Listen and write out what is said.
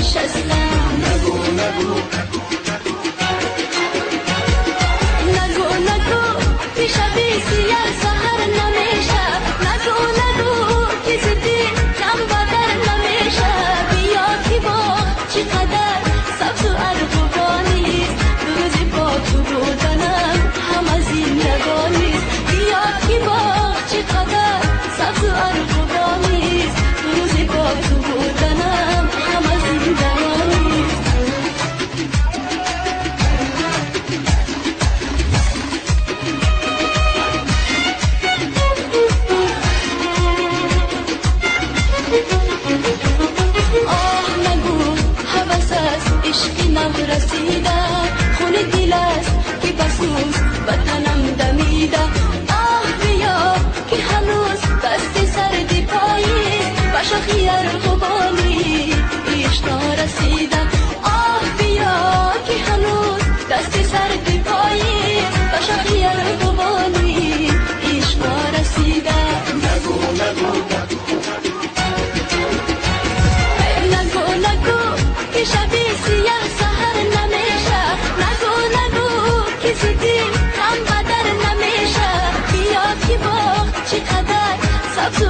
نشستم. نگو نگو نگو نگو پیش سیاه سهر نمیشه. نگو نگو کسی دید کم بدر نمیشه. بیا که با چقدر سبز و ارغوانیست. دو روزی با تو بودنم همه زندگانیست. بیا که با چقدر سبز و ارغوانیست. دو روزی با تو بودنم همه زندگانیست. آه نگو حوث است عشقی نو رسیده. خون دل است که بسوز به تنم دمیده. آه بیا که هنوز دست سردی پاییست. به شاخی ارغوانی عشق نرسیده. آه بیا که هنوز دست سردی پاییست. به شاخی ارغوانی عشق نرسیده. نگو نگو نگو نگو که شبی سیاه سهر نمیشه. نگو نگو کسی دید کم بدر نمیشه. بیا که باغ چقدر سبز و